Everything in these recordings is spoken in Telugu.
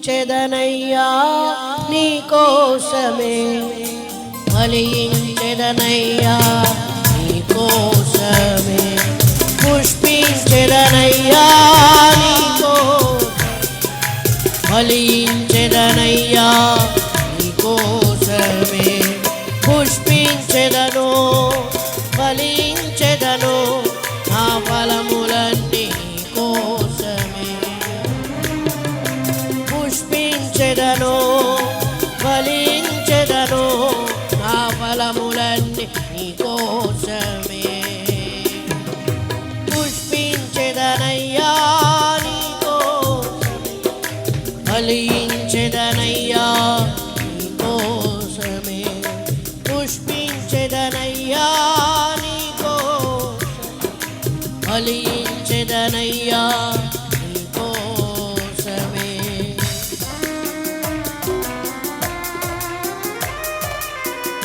పుష్పించెదనయ్యా నీ కోసమే, ఫలించెదనయ్యా నీ కోసమే, పుష్పించెదనయ్యా నీ ఫలించెదనయ్యా నీ కోసమే, పుష్పించెదను ఫలించెదను నా ఫలములన్నీ కోసమే, పుష్పించెదను ఫలించెదను నా ఫలములన్నీ నీ కోసమే, పుష్పించెదనయ్యా నీ కోసమే, ఫలించెదనయ్యా నీ కోసమే, పుష్పించెదనయ్యా నీ కోసమే, ఫలించెదనయ్యా నీ కోసమే.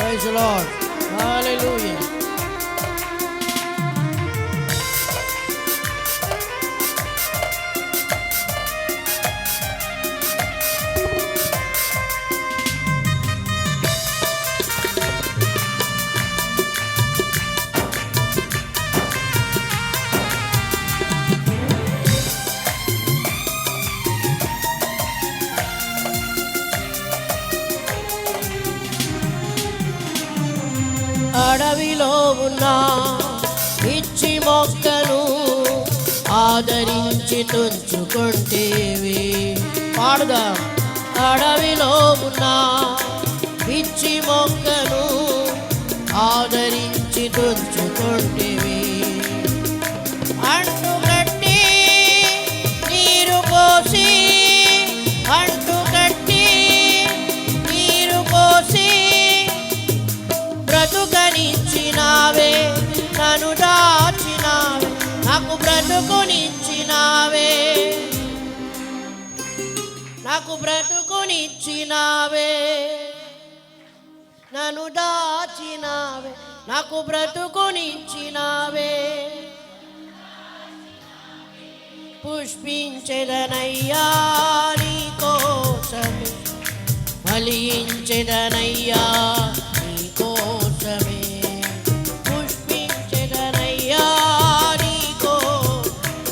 Praise the Lord. Hallelujah. అడవిలో ఉన్న పిచ్చి మొక్కను ఆదరించి తుంచుకుంటేవి, పాడుదాం. అడవిలో ఉన్న పిచ్చి మొక్కను ఆదరించి తుంచుకుంటేవి, అంటు కట్టి నీరు పోసి, అంటు కట్టి నీరు పోసి బ్రతుకనిచ్చినావే, నన్ను దాచినావే, నాకు బ్రతుకునిచ్చినావే, నాకు బ్రతుకునిచ్చినావే, నన్ను దాచినావే, నాకు బ్రతుకునిచ్చినావే, పుష్పించెదనయ్యా నీ కోసమే, ఫలించెదనయ్యా నీ కోసమే, పుష్పించెదనయ్యా నీ కోసమే,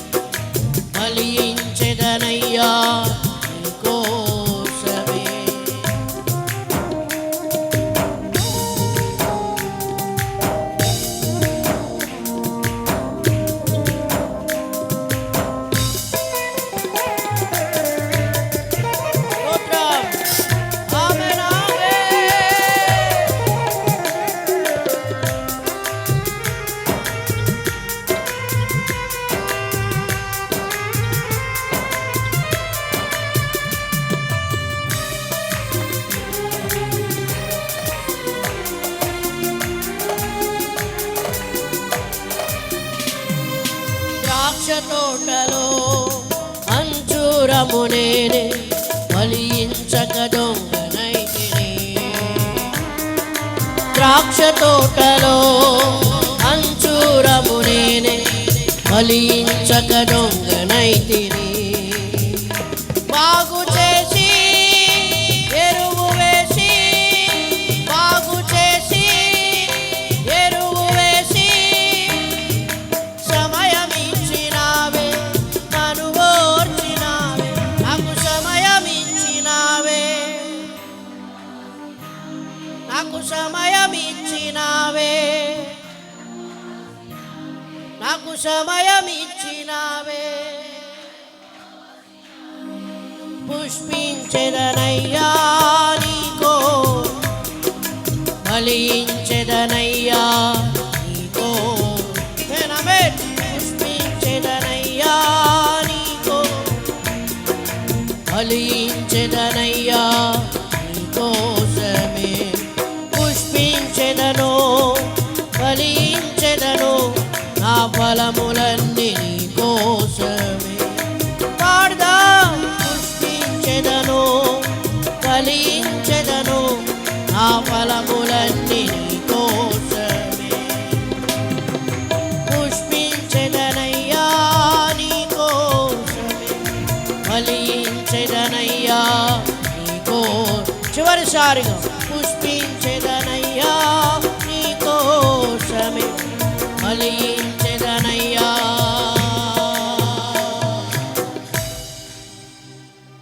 ఫలించెదనయ్యా నీ కోసమే. ద్రాక్ష తోటలో అంజూరము నేనే, ఫలించక దొంగనైతిని, ద్రాక్ష తోటలో అంజూరము నేనే, ఫలించక దొంగనైతిని, బాగు చేసి ఎరువు వేసి, బాగు చేసి ఎరువు వేసి సమయమిచ్చినావే, నన్ను ఓర్చినావే, నాకు సమయమిచ్చినావే, నాకు సమయమిచ్చినావే, నాకు సమయమిచ్చినావే, పుష్పించెదనయ్యా నీ కోసమే, ఫలించెదనయ్యా నీ కోసమే, పుష్పించెదనయ్యా నీ కోసమే, ఫలించెదనయ్యా నీ కోసమే, పుష్పించెదను ఫలించెదను నా ఫలములన్నీ నీ కోసమే, పాడుదాం. పుష్పించెదను ఫలించెదను నా ఫలములన్నీ నీ కోసమే, పుష్పించెదనయ్యా నీ కోసమే, ఫలించెదనయ్యా చివరిసారిగా పుష్పించెదనయ్యా నీ కోసమే. మళ్ళీ